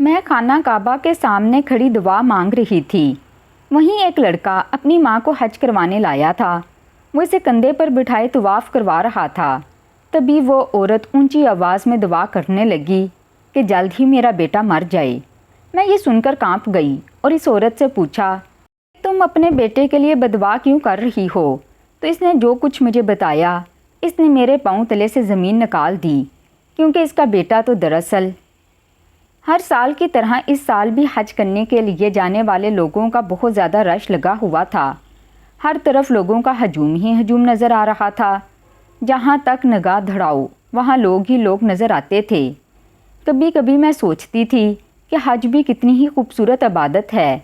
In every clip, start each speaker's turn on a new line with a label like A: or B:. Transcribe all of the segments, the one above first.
A: میں خانہ کعبہ کے سامنے کھڑی دعا مانگ رہی تھی۔ وہیں ایک لڑکا اپنی ماں کو حج کروانے لایا تھا۔ وہ اسے کندھے پر بٹھائے طواف کروا رہا تھا۔ تبھی وہ عورت اونچی آواز میں دعا کرنے لگی کہ جلد ہی میرا بیٹا مر جائے۔ میں یہ سن کر کانپ گئی اور اس عورت سے پوچھا، تم اپنے بیٹے کے لیے بددعا کیوں کر رہی ہو؟ تو اس نے جو کچھ مجھے بتایا، اس نے میرے پاؤں تلے سے زمین نکال دی، کیونکہ اس کا بیٹا تو دراصل ہر سال کی طرح اس سال بھی حج کرنے کے لیے جانے والے لوگوں کا بہت زیادہ رش لگا ہوا تھا۔ ہر طرف لوگوں کا ہجوم ہی ہجوم نظر آ رہا تھا۔ جہاں تک نگاہ دھڑاؤ وہاں لوگ ہی لوگ نظر آتے تھے۔ کبھی کبھی میں سوچتی تھی کہ حج بھی کتنی ہی خوبصورت عبادت ہے۔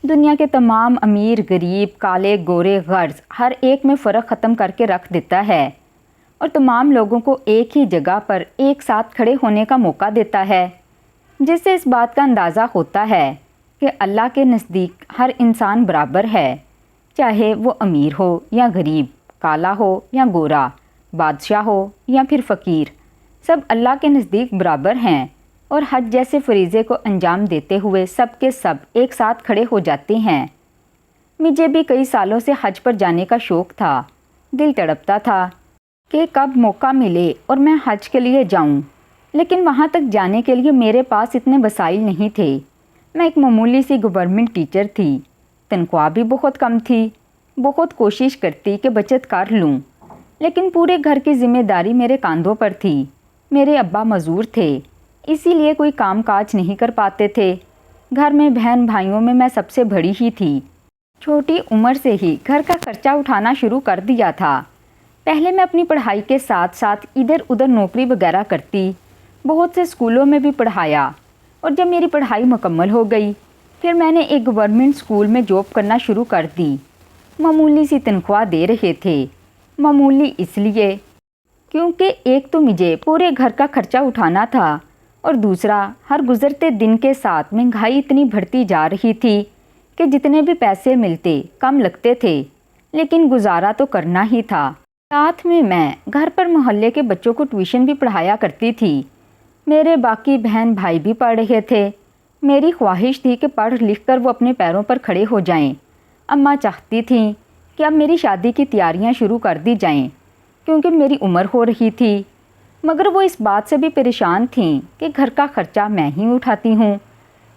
A: دنیا کے تمام امیر غریب کالے گورے غرض ہر ایک میں فرق ختم کر کے رکھ دیتا ہے اور تمام لوگوں کو ایک ہی جگہ پر ایک ساتھ کھڑے ہونے کا موقع دیتا ہے، جس سے اس بات کا اندازہ ہوتا ہے کہ اللہ کے نزدیک ہر انسان برابر ہے، چاہے وہ امیر ہو یا غریب، کالا ہو یا گورا، بادشاہ ہو یا پھر فقیر، سب اللہ کے نزدیک برابر ہیں اور حج جیسے فریضے کو انجام دیتے ہوئے سب کے سب ایک ساتھ کھڑے ہو جاتے ہیں۔ مجھے بھی کئی سالوں سے حج پر جانے کا شوق تھا۔ دل تڑپتا تھا کہ کب موقع ملے اور میں حج کے لیے جاؤں، لیکن وہاں تک جانے کے لیے میرے پاس اتنے وسائل نہیں تھے۔ میں ایک معمولی سی گورنمنٹ ٹیچر تھی، تنخواہ بھی بہت کم تھی۔ بہت کوشش کرتی کہ بچت کر لوں، لیکن پورے گھر کی ذمہ داری میرے کاندھوں پر تھی۔ میرے ابا مزدور تھے، اسی لیے کوئی کام کاج نہیں کر پاتے تھے۔ گھر میں بہن بھائیوں میں میں سب سے بڑی ہی تھی۔ چھوٹی عمر سے ہی گھر کا خرچہ اٹھانا شروع کر دیا تھا۔ پہلے میں اپنی پڑھائی کے ساتھ ساتھ ادھر ادھر نوکری وغیرہ کرتی، بہت سے اسکولوں میں بھی پڑھایا، اور جب میری پڑھائی مکمل ہو گئی پھر میں نے ایک گورنمنٹ اسکول میں جاب کرنا شروع کر دی۔ معمولی سی تنخواہ دے رہے تھے۔ معمولی اس لیے کیونکہ ایک تو مجھے پورے گھر کا خرچہ اٹھانا تھا اور دوسرا ہر گزرتے دن کے ساتھ مہنگائی اتنی بڑھتی جا رہی تھی کہ جتنے بھی پیسے ملتے کم لگتے تھے، لیکن گزارا تو کرنا ہی تھا۔ ساتھ میں گھر پر محلے کے بچوں کو ٹیوشن بھی پڑھایا کرتی تھی۔ میرے باقی بہن بھائی بھی پڑھ رہے تھے۔ میری خواہش تھی کہ پڑھ لکھ کر وہ اپنے پیروں پر کھڑے ہو جائیں۔ اماں چاہتی تھیں کہ اب میری شادی کی تیاریاں شروع کر دی جائیں، کیونکہ میری عمر ہو رہی تھی، مگر وہ اس بات سے بھی پریشان تھیں کہ گھر کا خرچہ میں ہی اٹھاتی ہوں،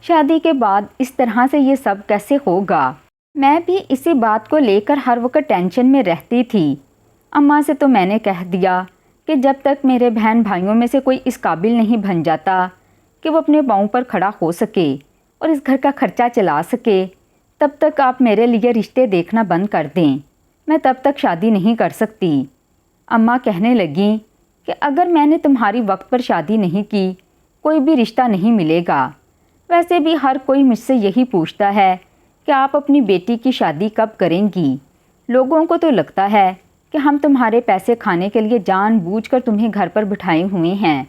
A: شادی کے بعد اس طرح سے یہ سب کیسے ہوگا؟ میں بھی اسی بات کو لے کر ہر وقت ٹینشن میں رہتی تھی۔ اماں سے تو میں نے کہہ دیا کہ جب تک میرے بہن بھائیوں میں سے کوئی اس قابل نہیں بن جاتا کہ وہ اپنے پاؤں پر کھڑا ہو سکے اور اس گھر کا خرچہ چلا سکے، تب تک آپ میرے لیے رشتے دیکھنا بند کر دیں، میں تب تک شادی نہیں کر سکتی۔ اماں کہنے لگیں کہ اگر میں نے تمہاری وقت پر شادی نہیں کی، کوئی بھی رشتہ نہیں ملے گا۔ ویسے بھی ہر کوئی مجھ سے یہی پوچھتا ہے کہ آپ اپنی بیٹی کی شادی کب کریں گی؟ لوگوں کو تو لگتا ہے کہ ہم تمہارے پیسے کھانے کے لیے جان بوجھ کر تمہیں گھر پر بٹھائے ہوئے ہیں،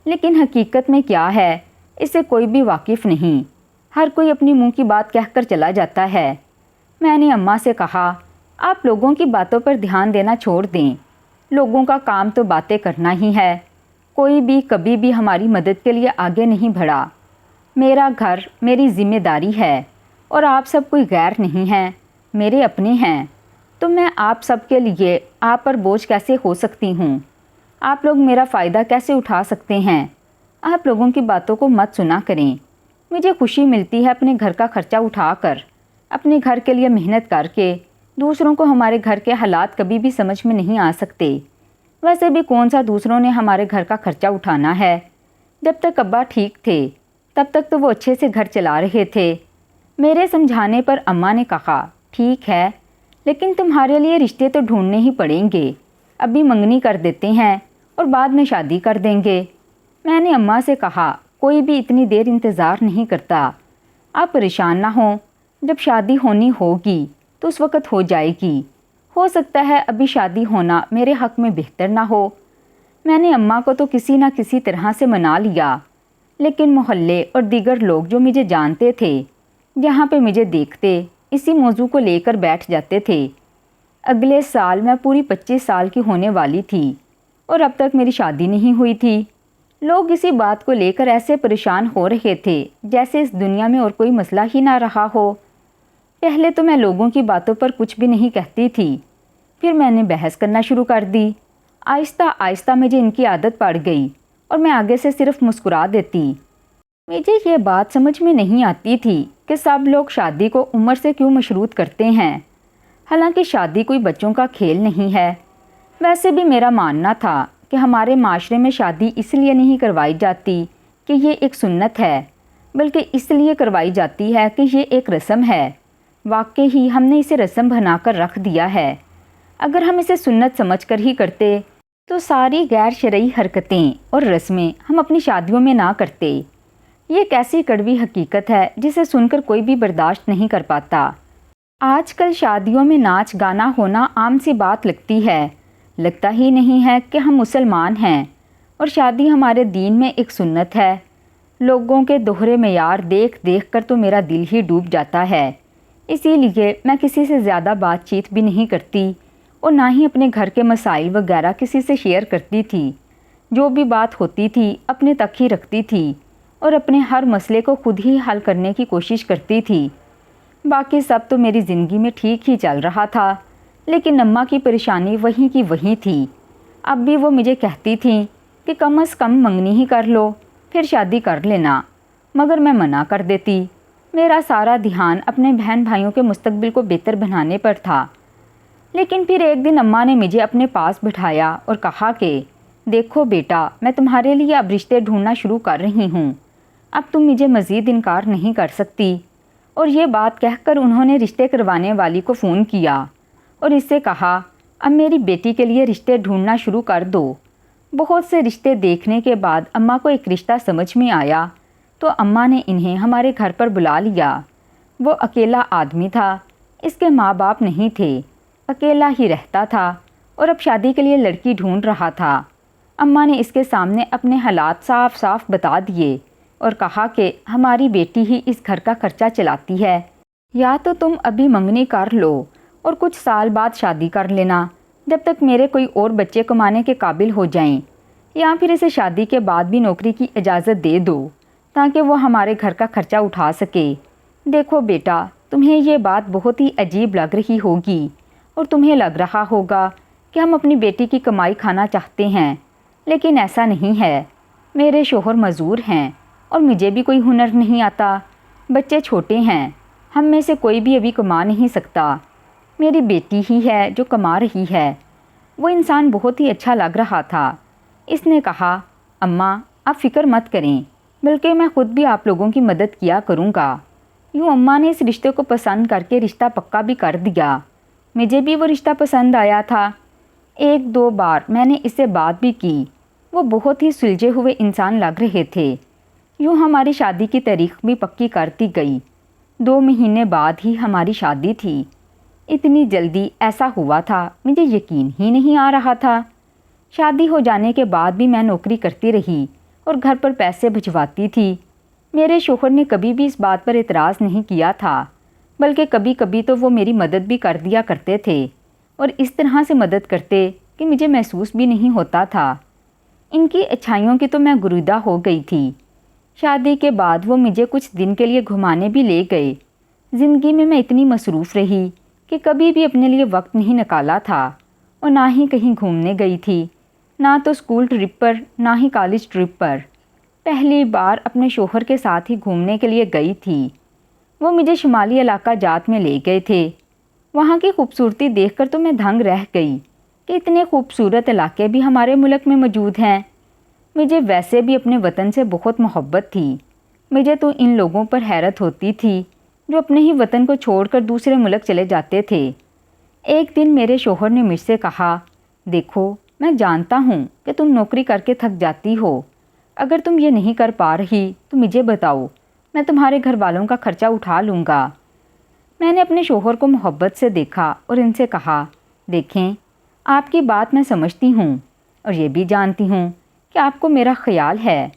A: لیکن حقیقت میں کیا ہے اس سے کوئی بھی واقف نہیں۔ ہر کوئی اپنی منہ کی بات کہہ کر چلا جاتا ہے۔ میں نے اماں سے کہا، آپ لوگوں کی باتوں پر دھیان دینا چھوڑ دیں، لوگوں کا کام تو باتیں کرنا ہی ہے، کوئی بھی کبھی بھی ہماری مدد کے لیے آگے نہیں بڑھا۔ میرا گھر میری ذمہ داری ہے اور آپ سب کوئی غیر نہیں ہیں، میرے اپنے ہیں، تو میں آپ سب کے لیے آپ پر بوجھ کیسے ہو سکتی ہوں؟ آپ لوگ میرا فائدہ کیسے اٹھا سکتے ہیں؟ آپ لوگوں کی باتوں کو مت سنا کریں۔ مجھے خوشی ملتی ہے اپنے گھر کا خرچہ اٹھا کر، اپنے گھر کے لیے محنت کر کے۔ دوسروں کو ہمارے گھر کے حالات کبھی بھی سمجھ میں نہیں آ سکتے۔ ویسے بھی کون سا دوسروں نے ہمارے گھر کا خرچہ اٹھانا ہے؟ جب تک ابا ٹھیک تھے تب تک تو وہ اچھے سے گھر چلا رہے تھے۔ میرے سمجھانے پر اماں نے کہا، ٹھیک ہے، لیکن تمہارے لیے رشتے تو ڈھونڈنے ہی پڑیں گے، ابھی منگنی کر دیتے ہیں اور بعد میں شادی کر دیں گے۔ میں نے اماں سے کہا، کوئی بھی اتنی دیر انتظار نہیں کرتا، آپ پریشان نہ ہوں، جب شادی ہونی ہوگی تو اس وقت ہو جائے گی۔ ہو سکتا ہے ابھی شادی ہونا میرے حق میں بہتر نہ ہو۔ میں نے اماں کو تو کسی نہ کسی طرح سے منا لیا، لیکن محلے اور دیگر لوگ جو مجھے جانتے تھے، جہاں پہ مجھے دیکھتے اسی موضوع کو لے کر بیٹھ جاتے تھے۔ اگلے سال میں پوری 25 سال کی ہونے والی تھی اور اب تک میری شادی نہیں ہوئی تھی، لوگ اسی بات کو لے کر ایسے پریشان ہو رہے تھے جیسے اس دنیا میں اور کوئی مسئلہ ہی نہ رہا ہو۔ پہلے تو میں لوگوں کی باتوں پر کچھ بھی نہیں کہتی تھی، پھر میں نے بحث کرنا شروع کر دی۔ آہستہ آہستہ مجھے ان کی عادت پڑ گئی اور میں آگے سے صرف مسکرا دیتی۔ مجھے یہ بات سمجھ میں نہیں آتی تھی کہ سب لوگ شادی کو عمر سے کیوں مشروط کرتے ہیں، حالانکہ شادی کوئی بچوں کا کھیل نہیں ہے۔ ویسے بھی میرا ماننا تھا کہ ہمارے معاشرے میں شادی اس لیے نہیں کروائی جاتی کہ یہ ایک سنت ہے، بلکہ اس لیے کروائی جاتی ہے کہ یہ ایک رسم ہے۔ واقعی ہی ہم نے اسے رسم بنا کر رکھ دیا ہے۔ اگر ہم اسے سنت سمجھ کر ہی کرتے تو ساری غیر شرعی حرکتیں اور رسمیں ہم اپنی شادیوں میں نہ کرتے۔ یہ ایک ایسی کڑوی حقیقت ہے جسے سن کر کوئی بھی برداشت نہیں کر پاتا۔ آج کل شادیوں میں ناچ گانا ہونا عام سی بات لگتی ہے، لگتا ہی نہیں ہے کہ ہم مسلمان ہیں اور شادی ہمارے دین میں ایک سنت ہے۔ لوگوں کے دوہرے معیار دیکھ دیکھ کر تو میرا دل ہی ڈوب جاتا ہے۔ اسی لیے میں کسی سے زیادہ بات چیت بھی نہیں کرتی اور نہ ہی اپنے گھر کے مسائل وغیرہ کسی سے شیئر کرتی تھی۔ جو بھی بات ہوتی تھی اپنے تک ہی رکھتی تھی اور اپنے ہر مسئلے کو خود ہی حل کرنے کی کوشش کرتی تھی۔ باقی سب تو میری زندگی میں ٹھیک ہی چل رہا تھا، لیکن اماں کی پریشانی وہیں کی وہیں تھی۔ اب بھی وہ مجھے کہتی تھیں کہ کم از کم منگنی ہی کر لو، پھر شادی کر لینا، مگر میں منع کر دیتی۔ میرا سارا دھیان اپنے بہن بھائیوں کے مستقبل کو بہتر بنانے پر تھا۔ لیکن پھر ایک دن اماں نے مجھے اپنے پاس بٹھایا اور کہا کہ دیکھو بیٹا، میں تمہارے لیے اب رشتے ڈھونڈنا شروع کر رہی ہوں، اب تم مجھے مزید انکار نہیں کر سکتی۔ اور یہ بات کہہ کر انہوں نے رشتے کروانے والی کو فون کیا اور اس سے کہا اب میری بیٹی کے لیے رشتے ڈھونڈنا شروع کر دو۔ بہت سے رشتے دیکھنے کے بعد اماں کو ایک رشتہ سمجھ میں آیا تو اماں نے انہیں ہمارے گھر پر بلا لیا۔ وہ اکیلا آدمی تھا، اس کے ماں باپ نہیں تھے، اکیلا ہی رہتا تھا اور اب شادی کے لیے لڑکی ڈھونڈ رہا تھا۔ اماں نے اس کے سامنے اپنے حالات صاف صاف بتا دیے اور کہا کہ ہماری بیٹی ہی اس گھر کا خرچہ چلاتی ہے، یا تو تم ابھی منگنی کر لو اور کچھ سال بعد شادی کر لینا جب تک میرے کوئی اور بچے کمانے کے قابل ہو جائیں، یا پھر اسے شادی کے بعد بھی نوکری کی اجازت دے دو تاکہ وہ ہمارے گھر کا خرچہ اٹھا سکے۔ دیکھو بیٹا، تمہیں یہ بات بہت ہی عجیب لگ رہی ہوگی اور تمہیں لگ رہا ہوگا کہ ہم اپنی بیٹی کی کمائی کھانا چاہتے ہیں، لیکن ایسا نہیں ہے۔ میرے شوہر مزدور ہیں اور مجھے بھی کوئی ہنر نہیں آتا، بچے چھوٹے ہیں، ہم میں سے کوئی بھی ابھی کما نہیں سکتا، میری بیٹی ہی ہے جو کما رہی ہے۔ وہ انسان بہت ہی اچھا لگ رہا تھا۔ اس نے کہا اماں آپ فکر مت کریں، بلکہ میں خود بھی آپ لوگوں کی مدد کیا کروں گا۔ یوں اماں نے اس رشتے کو پسند کر کے رشتہ پکا بھی کر دیا۔ مجھے بھی وہ رشتہ پسند آیا تھا۔ ایک دو بار میں نے اس سے بات بھی کی، وہ بہت ہی سلجھے ہوئے انسان لگ رہے تھے۔ یوں ہماری شادی کی تاریخ بھی پکی کرتی گئی۔ 2 مہینے بعد ہی ہماری شادی تھی۔ اتنی جلدی ایسا ہوا تھا مجھے یقین ہی نہیں آ رہا تھا۔ شادی ہو جانے کے بعد بھی میں نوکری کرتی رہی اور گھر پر پیسے بھجواتی تھی۔ میرے شوہر نے کبھی بھی اس بات پر اعتراض نہیں کیا تھا، بلکہ کبھی کبھی تو وہ میری مدد بھی کر دیا کرتے تھے اور اس طرح سے مدد کرتے کہ مجھے محسوس بھی نہیں ہوتا تھا۔ ان کی اچھائیوں کی تو میں گرویدہ ہو گئی تھی۔ شادی کے بعد وہ مجھے کچھ دن کے لیے گھمانے بھی لے گئے۔ زندگی میں اتنی مصروف رہی کہ کبھی بھی اپنے لیے وقت نہیں نکالا تھا اور نہ ہی کہیں گھومنے گئی تھی، نہ تو اسکول ٹرپ پر نہ ہی کالج ٹرپ پر۔ پہلی بار اپنے شوہر کے ساتھ ہی گھومنے کے لیے گئی تھی۔ وہ مجھے شمالی علاقہ جات میں لے گئے تھے۔ وہاں کی خوبصورتی دیکھ کر تو میں دھنگ رہ گئی کہ اتنے خوبصورت علاقے بھی ہمارے ملک میں موجود ہیں۔ مجھے ویسے بھی اپنے وطن سے بہت محبت تھی۔ مجھے تو ان لوگوں پر حیرت ہوتی تھی جو اپنے ہی وطن کو چھوڑ کر دوسرے ملک چلے جاتے تھے۔ ایک دن میرے شوہر نے مجھ سے کہا دیکھو میں جانتا ہوں کہ تم نوکری کر کے تھک جاتی ہو، اگر تم یہ نہیں کر پا رہی تو مجھے بتاؤ، میں تمہارے گھر والوں کا خرچہ اٹھا لوں گا۔ میں نے اپنے شوہر کو محبت سے دیکھا اور ان سے کہا دیکھیں آپ کی بات میں سمجھتی ہوں اور یہ بھی جانتی ہوں کہ آپ کو میرا خیال ہے،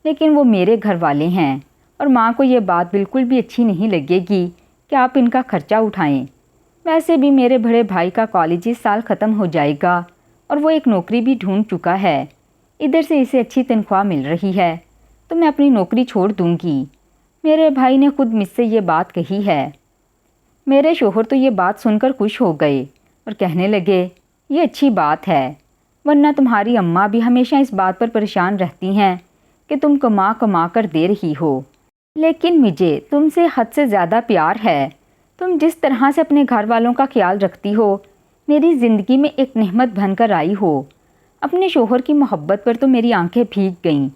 A: لیکن وہ میرے گھر والے ہیں اور ماں کو یہ بات بالکل بھی اچھی نہیں لگے گی کہ آپ ان کا خرچہ اٹھائیں۔ ویسے بھی میرے بڑے بھائی کا کالج اس سال ختم ہو جائے گا اور وہ ایک نوکری بھی ڈھونڈ چکا ہے۔ ادھر سے اسے اچھی تنخواہ مل رہی ہے تو میں اپنی نوکری چھوڑ دوں گی۔ میرے بھائی نے خود مجھ سے یہ بات کہی ہے۔ میرے شوہر تو یہ بات سن کر خوش ہو گئے اور کہنے لگے یہ اچھی بات ہے، ورنہ تمہاری اماں بھی ہمیشہ اس بات پر پریشان رہتی ہیں کہ تم کما کما کر دے رہی ہو، لیکن مجھے تم سے حد سے زیادہ پیار ہے۔ تم جس طرح سے اپنے گھر والوں کا خیال رکھتی ہو میری زندگی میں ایک نعمت بن کر آئی ہو۔ اپنے شوہر کی محبت پر تو میری آنکھیں بھیگ گئیں۔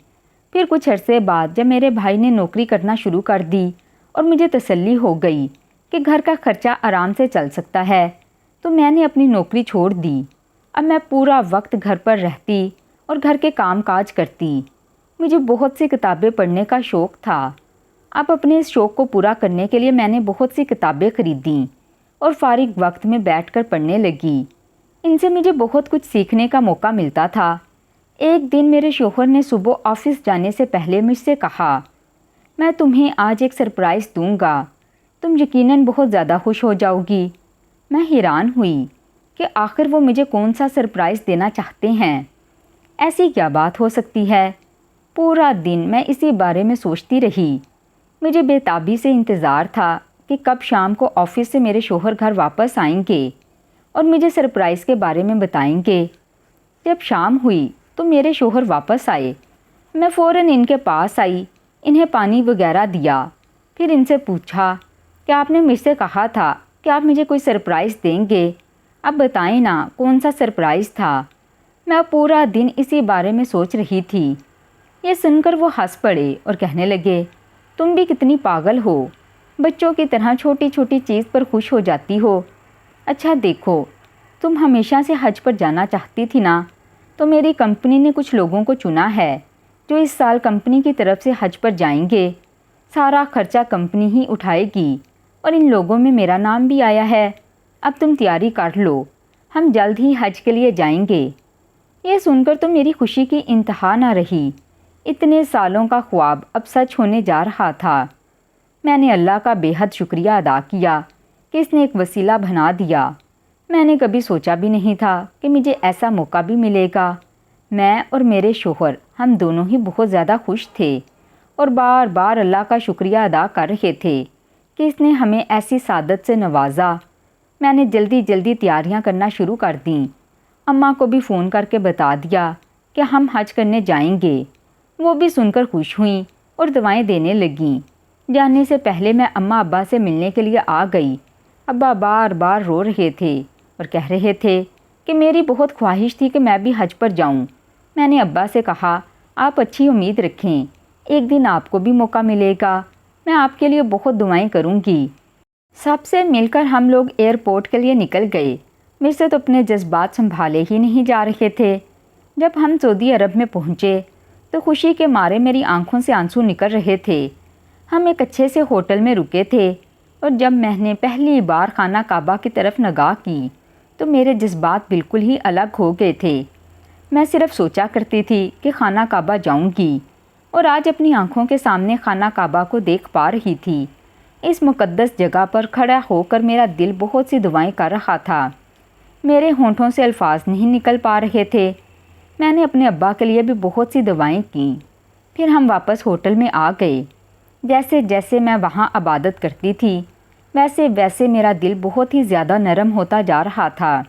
A: پھر کچھ عرصے بعد جب میرے بھائی نے نوکری کرنا شروع کر دی اور مجھے تسلی ہو گئی کہ گھر کا خرچہ آرام سے چل سکتا ہے تو میں نے اپنی نوکری چھوڑ دی۔ اب میں پورا وقت گھر پر رہتی اور گھر کے کام کاج کرتی۔ مجھے بہت سی کتابیں پڑھنے کا شوق تھا۔ اب اپنے اس شوق کو پورا کرنے کے لیے میں نے بہت سی کتابیں خریدیں اور فارغ وقت میں بیٹھ کر پڑھنے لگی۔ ان سے مجھے بہت کچھ سیکھنے کا موقع ملتا تھا۔ ایک دن میرے شوہر نے صبح آفس جانے سے پہلے مجھ سے کہا میں تمہیں آج ایک سرپرائز دوں گا، تم یقیناً بہت زیادہ خوش ہو جاؤ گی۔ میں حیران ہوئی کہ آخر وہ مجھے کون سا سرپرائز دینا چاہتے ہیں، ایسی کیا بات ہو سکتی ہے۔ پورا دن میں اسی بارے میں سوچتی رہی۔ مجھے بے تابی سے انتظار تھا کہ کب شام کو آفس سے میرے شوہر گھر واپس آئیں گے اور مجھے سرپرائز کے بارے میں بتائیں گے۔ جب شام ہوئی تو میرے شوہر واپس آئے۔ میں فوراً ان کے پاس آئی، انہیں پانی وغیرہ دیا، پھر ان سے پوچھا کہ آپ نے مجھ سے کہا تھا کہ آپ مجھے کوئی سرپرائز دیں گے، اب بتائیں نا کون سا سرپرائز تھا۔ میں پورا دن اسی بارے میں سوچ رہی تھی۔ یہ سن کر وہ ہنس پڑے اور کہنے لگے تم بھی کتنی پاگل ہو، بچوں کی طرح چھوٹی چھوٹی چیز پر خوش ہو جاتی ہو۔ اچھا دیکھو، تم ہمیشہ سے حج پر جانا چاہتی تھی نا، تو میری کمپنی نے کچھ لوگوں کو چنا ہے جو اس سال کمپنی کی طرف سے حج پر جائیں گے۔ سارا خرچہ کمپنی ہی اٹھائے گی اور ان لوگوں میں میرا نام بھی آیا ہے۔ اب تم تیاری کر لو، ہم جلد ہی حج کے لیے جائیں گے۔ یہ سن کر تو میری خوشی کی انتہا نہ رہی۔ اتنے سالوں کا خواب اب سچ ہونے جا رہا تھا۔ میں نے اللہ کا بے حد شکریہ ادا کیا کہ اس نے ایک وسیلہ بنا دیا۔ میں نے کبھی سوچا بھی نہیں تھا کہ مجھے ایسا موقع بھی ملے گا۔ میں اور میرے شوہر ہم دونوں ہی بہت زیادہ خوش تھے اور بار بار اللہ کا شکریہ ادا کر رہے تھے کہ اس نے ہمیں ایسی سعادت سے نوازا۔ میں نے جلدی جلدی تیاریاں کرنا شروع کر دیں۔ اماں کو بھی فون کر کے بتا دیا کہ ہم حج کرنے جائیں گے۔ وہ بھی سن کر خوش ہوئیں اور دعائیں دینے لگیں۔ جانے سے پہلے میں اماں ابا سے ملنے کے لیے آ گئی۔ ابا بار بار رو رہے تھے اور کہہ رہے تھے کہ میری بہت خواہش تھی کہ میں بھی حج پر جاؤں۔ میں نے ابا سے کہا آپ اچھی امید رکھیں، ایک دن آپ کو بھی موقع ملے گا، میں آپ کے لیے بہت دعائیں کروں گی۔ سب سے مل کر ہم لوگ ایئرپورٹ کے لیے نکل گئے۔ مجھ سے تو اپنے جذبات سنبھالے ہی نہیں جا رہے تھے۔ جب ہم سعودی عرب میں پہنچے تو خوشی کے مارے میری آنکھوں سے آنسو نکل رہے تھے۔ ہم ایک اچھے سے ہوٹل میں رکے تھے اور جب میں نے پہلی بار خانہ کعبہ کی طرف نگاہ کی تو میرے جذبات بالکل ہی الگ ہو گئے تھے۔ میں صرف سوچا کرتی تھی کہ خانہ کعبہ جاؤں گی اور آج اپنی آنکھوں کے سامنے خانہ کعبہ کو دیکھ پا رہی تھی۔ اس مقدس جگہ پر کھڑا ہو کر میرا دل بہت سی دعائیں کر رہا تھا۔ میرے ہونٹوں سے الفاظ نہیں نکل پا رہے تھے۔ میں نے اپنے ابا کے لیے بھی بہت سی دعائیں کیں۔ پھر ہم واپس ہوٹل میں آ گئے۔ جیسے جیسے میں وہاں عبادت کرتی تھی ویسے ویسے میرا دل بہت ہی زیادہ نرم ہوتا جا رہا تھا۔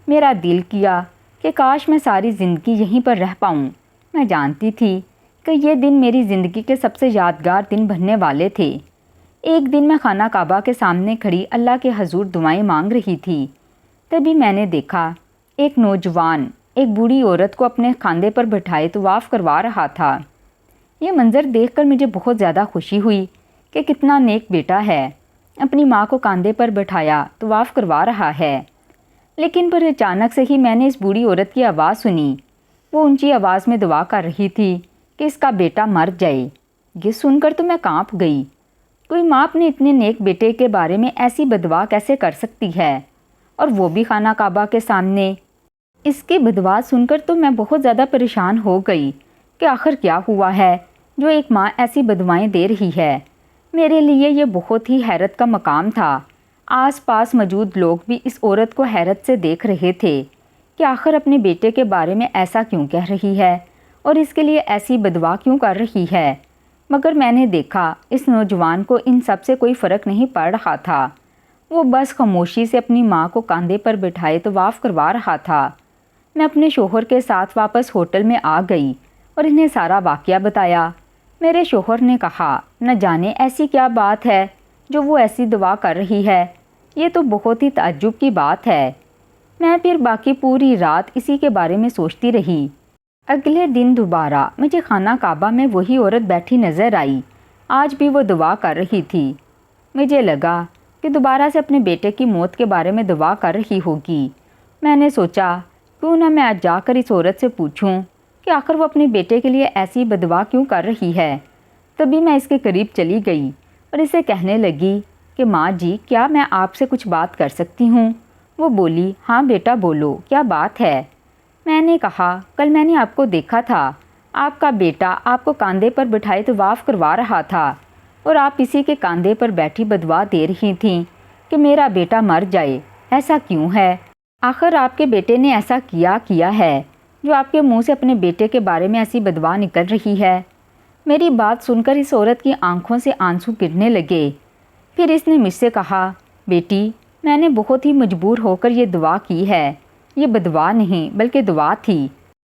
A: میرا دل کیا کہ کاش میں ساری زندگی یہیں پر رہ پاؤں۔ میں جانتی تھی کہ یہ دن میری زندگی کے سب سے یادگار دن بننے والے تھے۔ ایک دن میں خانہ کعبہ کے سامنے کھڑی اللہ کے حضور دعائیں مانگ رہی تھی، تبھی میں نے دیکھا ایک نوجوان ایک بوڑھی عورت کو اپنے کاندھے پر بٹھائے طواف کروا رہا تھا۔ یہ منظر دیکھ کر مجھے بہت زیادہ خوشی ہوئی کہ کتنا نیک بیٹا ہے، اپنی ماں کو کاندھے پر بٹھایا طواف کروا رہا ہے۔ لیکن پھر اچانک سے ہی میں نے اس بوڑھی عورت کی آواز سنی۔ وہ اونچی آواز میں دعا کر رہی تھی کہ اس کا بیٹا مر جائے۔ یہ سن کر تو میں کانپ گئی۔ کوئی ماں اپنے اتنے نیک بیٹے کے بارے میں ایسی بددعا کیسے کر سکتی ہے، اور وہ بھی خانہ کعبہ کے سامنے۔ اس کی بددعا سن کر تو میں بہت زیادہ پریشان ہو گئی کہ آخر کیا ہوا ہے جو ایک ماں ایسی بددعائیں دے رہی ہے۔ میرے لیے یہ بہت ہی حیرت کا مقام تھا۔ آس پاس موجود لوگ بھی اس عورت کو حیرت سے دیکھ رہے تھے کہ آخر اپنے بیٹے کے بارے میں ایسا کیوں کہہ رہی ہے اور اس کے لیے ایسی بددعا کیوں کر رہی ہے؟ مگر میں نے دیکھا اس نوجوان کو ان سب سے کوئی فرق نہیں پڑ رہا تھا۔ وہ بس خاموشی سے اپنی ماں کو کاندھے پر بٹھائے طواف کروا رہا تھا۔ میں اپنے شوہر کے ساتھ واپس ہوٹل میں آ گئی اور انہیں سارا واقعہ بتایا۔ میرے شوہر نے کہا، نہ جانے ایسی کیا بات ہے جو وہ ایسی دعا کر رہی ہے، یہ تو بہت ہی تعجب کی بات ہے۔ میں پھر باقی پوری رات اسی کے بارے میں سوچتی رہی۔ اگلے دن دوبارہ مجھے خانہ کعبہ میں وہی عورت بیٹھی نظر آئی۔ آج بھی وہ دعا کر رہی تھی۔ مجھے لگا کہ دوبارہ سے اپنے بیٹے کی موت کے بارے میں دعا کر رہی ہوگی۔ میں نے سوچا کیوں نہ میں آج جا کر اس عورت سے پوچھوں کہ آخر وہ اپنے بیٹے کے لیے ایسی بددعا کیوں کر رہی ہے۔ تبھی میں اس کے قریب چلی گئی اور اسے کہنے لگی کہ ماں جی، کیا میں آپ سے کچھ بات کر سکتی ہوں؟ وہ بولی، ہاں بیٹا بولو، کیا بات ہے؟ میں نے کہا، کل میں نے آپ کو دیکھا تھا، آپ کا بیٹا آپ کو کاندھے پر بٹھائے طواف کروا رہا تھا اور آپ اسی کے کاندھے پر بیٹھی بددعا دے رہی تھیں کہ میرا بیٹا مر جائے۔ ایسا کیوں ہے؟ آخر آپ کے بیٹے نے ایسا کیا ہے جو آپ کے منہ سے اپنے بیٹے کے بارے میں ایسی بددعا نکل رہی ہے؟ میری بات سن کر اس عورت کی آنکھوں سے آنسو گرنے لگے۔ پھر اس نے مجھ سے کہا، بیٹی، میں نے بہت ہی مجبور ہو کر یہ دعا کی ہے، یہ بددعا نہیں بلکہ دعا تھی۔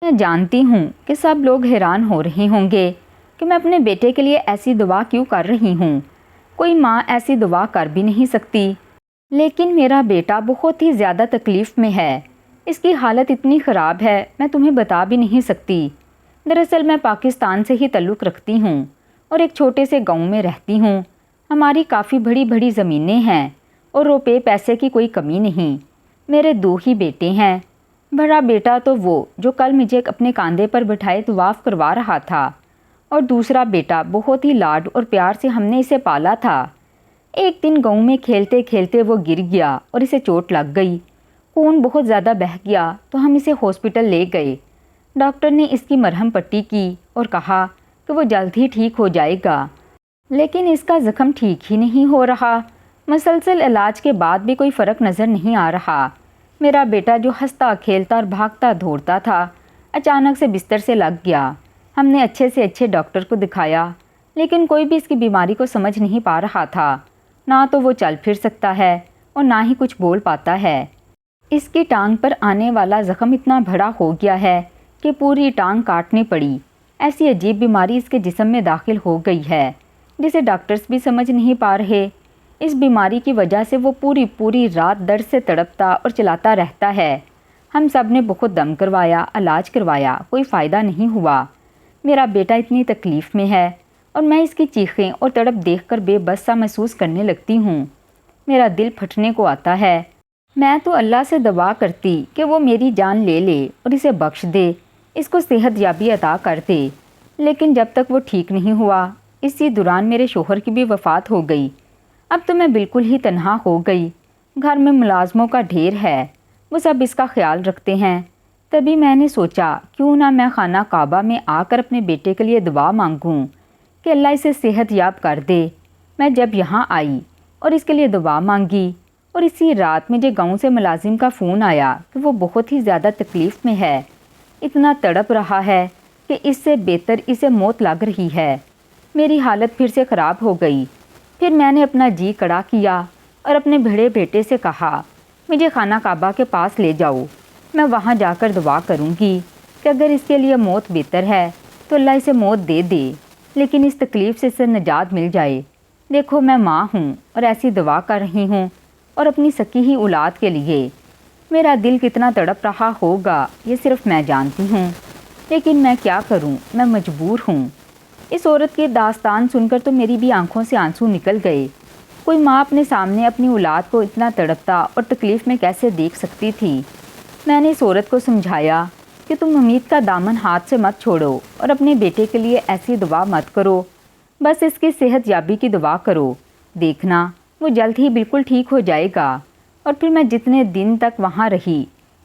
A: میں جانتی ہوں کہ سب لوگ حیران ہو رہے ہوں گے کہ میں اپنے بیٹے کے لیے ایسی دعا کیوں کر رہی ہوں۔ کوئی ماں ایسی دعا کر بھی نہیں سکتی، لیکن میرا بیٹا بہت ہی زیادہ تکلیف میں ہے۔ اس کی حالت اتنی خراب ہے میں تمہیں بتا بھی نہیں سکتی۔ دراصل میں پاکستان سے ہی تعلق رکھتی ہوں اور ایک چھوٹے سے گاؤں میں رہتی ہوں۔ ہماری کافی بڑی بڑی زمینیں ہیں اور روپے پیسے کی کوئی کمی نہیں۔ میرے 2 ہی بیٹے ہیں۔ بڑا بیٹا تو وہ جو کل مجھے اپنے کاندھے پر بٹھائے طواف کروا رہا تھا، اور دوسرا بیٹا بہت ہی لاڈ اور پیار سے ہم نے اسے پالا تھا۔ ایک دن گاؤں میں کھیلتے کھیلتے وہ گر گیا اور اسے چوٹ لگ گئی۔ خون بہت زیادہ بہہ گیا تو ہم اسے ہاسپٹل لے گئے۔ ڈاکٹر نے اس کی مرہم پٹی کی اور کہا کہ وہ جلد ہی ٹھیک ہو جائے گا، لیکن اس کا زخم ٹھیک ہی نہیں ہو رہا۔ مسلسل علاج کے بعد بھی کوئی فرق نظر نہیں آ رہا۔ میرا بیٹا جو ہنستا کھیلتا اور بھاگتا دوڑتا تھا، اچانک سے بستر سے لگ گیا۔ ہم نے اچھے سے اچھے ڈاکٹر کو دکھایا، لیکن کوئی بھی اس کی بیماری کو سمجھ نہیں پا رہا تھا۔ نہ تو وہ چل پھر سکتا ہے اور نہ ہی کچھ بول پاتا ہے۔ اس کی ٹانگ پر آنے والا زخم اتنا بڑا ہو گیا ہے کہ پوری ٹانگ کاٹنی پڑی۔ ایسی عجیب بیماری اس کے جسم میں داخل ہو گئی ہے جسے ڈاکٹرز بھی سمجھ نہیں پا رہے۔ اس بیماری کی وجہ سے وہ پوری رات درد سے تڑپتا اور چلاتا رہتا ہے۔ ہم سب نے بہت دم کروایا، علاج کروایا، کوئی فائدہ نہیں ہوا۔ میرا بیٹا اتنی تکلیف میں ہے اور میں اس کی چیخیں اور تڑپ دیکھ کر بے بس سا محسوس کرنے لگتی ہوں۔ میرا دل پھٹنے کو آتا ہے۔ میں تو اللہ سے دعا کرتی کہ وہ میری جان لے لے اور اسے بخش دے، اس کو صحت یابی عطا کر دے، لیکن جب تک وہ ٹھیک نہیں ہوا، اسی دوران میرے شوہر کی بھی وفات ہو گئی۔ اب تو میں بالکل ہی تنہا ہو گئی۔ گھر میں ملازموں کا ڈھیر ہے، وہ سب اس کا خیال رکھتے ہیں۔ تبھی میں نے سوچا کیوں نہ میں خانہ کعبہ میں آ کر اپنے بیٹے کے لیے دعا مانگوں کہ اللہ اسے صحت یاب کر دے۔ میں جب یہاں آئی اور اس کے لیے دعا مانگی، اور اسی رات مجھے گاؤں سے ملازم کا فون آیا کہ وہ بہت ہی زیادہ تکلیف میں ہے، اتنا تڑپ رہا ہے کہ اس سے بہتر اسے موت لگ رہی ہے۔ میری حالت پھر سے خراب ہو گئی۔ پھر میں نے اپنا جی کڑا کیا اور اپنے بڑے بیٹے سے کہا، مجھے خانہ کعبہ کے پاس لے جاؤ، میں وہاں جا کر دعا کروں گی کہ اگر اس کے لیے موت بہتر ہے تو اللہ اسے موت دے دے، لیکن اس تکلیف سے اسے نجات مل جائے۔ دیکھو میں ماں ہوں اور ایسی دعا کر رہی ہوں، اور اپنی سکی ہی اولاد کے لیے۔ میرا دل کتنا تڑپ رہا ہوگا یہ صرف میں جانتی ہوں، لیکن میں کیا کروں، میں مجبور ہوں۔ اس عورت کی داستان سن کر تو میری بھی آنکھوں سے آنسو نکل گئے۔ کوئی ماں اپنے سامنے اپنی اولاد کو اتنا تڑپتا اور تکلیف میں کیسے دیکھ سکتی تھی؟ میں نے اس عورت کو سمجھایا کہ تم امید کا دامن ہاتھ سے مت چھوڑو اور اپنے بیٹے کے لیے ایسی دعا مت کرو، بس اس کی صحت یابی کی دعا کرو، دیکھنا وہ جلد ہی بالکل ٹھیک ہو جائے گا۔ اور پھر میں جتنے دن تک وہاں رہی،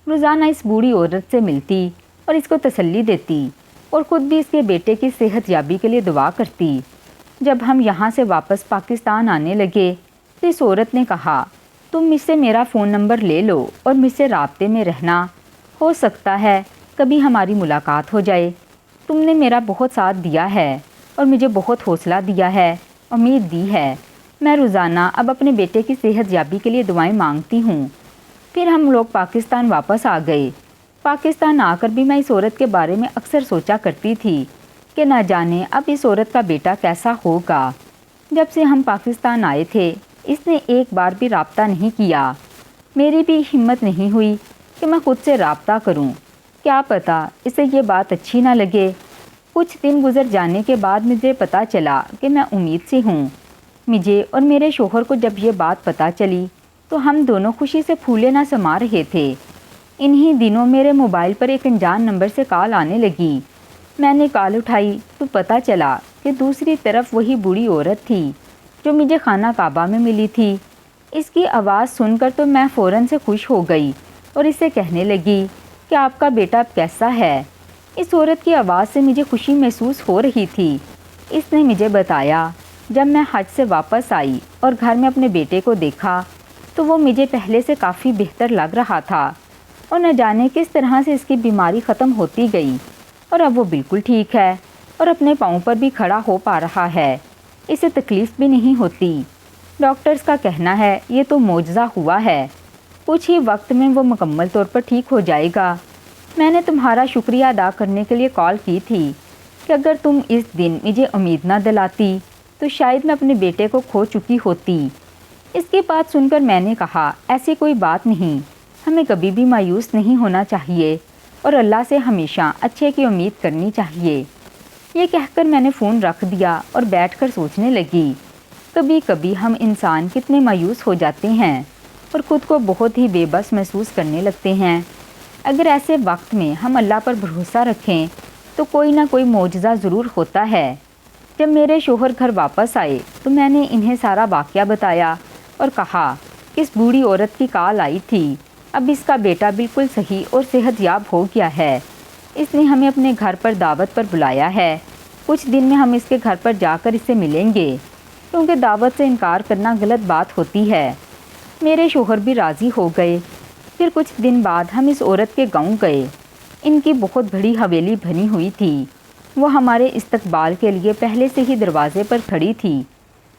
A: روزانہ اس بوڑھی عورت سے ملتی اور اس کو تسلی دیتی، اور خود بھی اس کے بیٹے کی صحت یابی کے لیے دعا کرتی۔ جب ہم یہاں سے واپس پاکستان آنے لگے تو اس عورت نے کہا، تم مجھ سے میرا فون نمبر لے لو اور مجھ سے رابطے میں رہنا، ہو سکتا ہے کبھی ہماری ملاقات ہو جائے۔ تم نے میرا بہت ساتھ دیا ہے اور مجھے بہت حوصلہ دیا ہے، امید دی ہے۔ میں روزانہ اب اپنے بیٹے کی صحت یابی کے لیے دعائیں مانگتی ہوں۔ پھر ہم لوگ پاکستان واپس آ گئے۔ پاکستان آ کر بھی میں اس عورت کے بارے میں اکثر سوچا کرتی تھی کہ نہ جانے اب اس عورت کا بیٹا کیسا ہوگا۔ جب سے ہم پاکستان آئے تھے اس نے ایک بار بھی رابطہ نہیں کیا۔ میری بھی ہمت نہیں ہوئی کہ میں خود سے رابطہ کروں، کیا پتہ اسے یہ بات اچھی نہ لگے۔ کچھ دن گزر جانے کے بعد مجھے پتہ چلا کہ میں امید سے ہوں۔ مجھے اور میرے شوہر کو جب یہ بات پتہ چلی تو ہم دونوں خوشی سے پھولے نہ سما رہے تھے۔ انہی دنوں میرے موبائل پر ایک انجان نمبر سے کال آنے لگی۔ میں نے کال اٹھائی تو پتہ چلا کہ دوسری طرف وہی بوڑھی عورت تھی جو مجھے خانہ کعبہ میں ملی تھی۔ اس کی آواز سن کر تو میں فوراً سے خوش ہو گئی اور اسے کہنے لگی کہ آپ کا بیٹا کیسا ہے۔ اس عورت کی آواز سے مجھے خوشی محسوس ہو رہی تھی۔ اس نے مجھے بتایا جب میں حج سے واپس آئی اور گھر میں اپنے بیٹے کو دیکھا تو وہ مجھے پہلے سے کافی بہتر لگ رہا تھا اور نہ جانے کس طرح سے اس کی بیماری ختم ہوتی گئی اور اب وہ بالکل ٹھیک ہے اور اپنے پاؤں پر بھی کھڑا ہو پا رہا ہے۔ اسے تکلیف بھی نہیں ہوتی۔ ڈاکٹرز کا کہنا ہے یہ تو معجزہ ہوا ہے، کچھ ہی وقت میں وہ مکمل طور پر ٹھیک ہو جائے گا۔ میں نے تمہارا شکریہ ادا کرنے کے لیے کال کی تھی کہ اگر تم اس دن مجھے امید نہ دلاتی تو شاید میں اپنے بیٹے کو کھو چکی ہوتی۔ اس کی بات سن کر میں نے کہا ایسی کوئی بات نہیں، ہمیں کبھی بھی مایوس نہیں ہونا چاہیے اور اللہ سے ہمیشہ اچھے کی امید کرنی چاہیے۔ یہ کہہ کر میں نے فون رکھ دیا اور بیٹھ کر سوچنے لگی کبھی کبھی ہم انسان کتنے مایوس ہو جاتے ہیں اور خود کو بہت ہی بے بس محسوس کرنے لگتے ہیں۔ اگر ایسے وقت میں ہم اللہ پر بھروسہ رکھیں تو کوئی نہ کوئی معجزہ ضرور ہوتا ہے۔ جب میرے شوہر گھر واپس آئے تو میں نے انہیں سارا واقعہ بتایا اور کہا کہ اس بوڑھی عورت کی کال آئی تھی، اب اس کا بیٹا بالکل صحیح اور صحت یاب ہو گیا ہے۔ اس نے ہمیں اپنے گھر پر دعوت پر بلایا ہے۔ کچھ دن میں ہم اس کے گھر پر جا کر اس سے ملیں گے کیونکہ دعوت سے انکار کرنا غلط بات ہوتی ہے۔ میرے شوہر بھی راضی ہو گئے۔ پھر کچھ دن بعد ہم اس عورت کے گاؤں گئے۔ ان کی بہت بڑی حویلی بنی ہوئی تھی۔ وہ ہمارے استقبال کے لیے پہلے سے ہی دروازے پر کھڑی تھی۔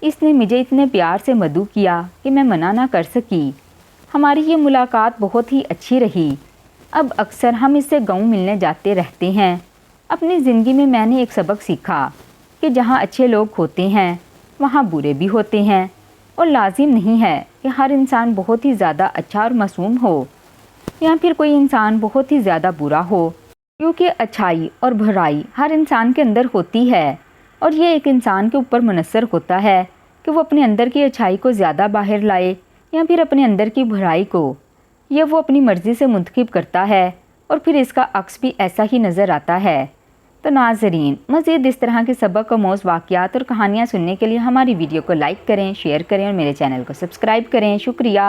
A: اس نے مجھے اتنے پیار سے مدعو کیا کہ میں منع نہ کر سکی۔ ہماری یہ ملاقات بہت ہی اچھی رہی۔ اب اکثر ہم اس سے گاؤں ملنے جاتے رہتے ہیں۔ اپنی زندگی میں نے ایک سبق سیکھا کہ جہاں اچھے لوگ ہوتے ہیں وہاں برے بھی ہوتے ہیں اور لازم نہیں ہے کہ ہر انسان بہت ہی زیادہ اچھا اور معصوم ہو یا پھر کوئی انسان بہت ہی زیادہ برا ہو، کیونکہ اچھائی اور برائی ہر انسان کے اندر ہوتی ہے اور یہ ایک انسان کے اوپر منحصر ہوتا ہے کہ وہ اپنے اندر کی اچھائی کو زیادہ باہر لائے یا پھر اپنے اندر کی برائی کو، یہ وہ اپنی مرضی سے منتخب کرتا ہے اور پھر اس کا عکس بھی ایسا ہی نظر آتا ہے۔ تو ناظرین، مزید اس طرح کے سبق آموز واقعات اور کہانیاں سننے کے لیے ہماری ویڈیو کو لائک کریں، شیئر کریں اور میرے چینل کو سبسکرائب کریں۔ شکریہ۔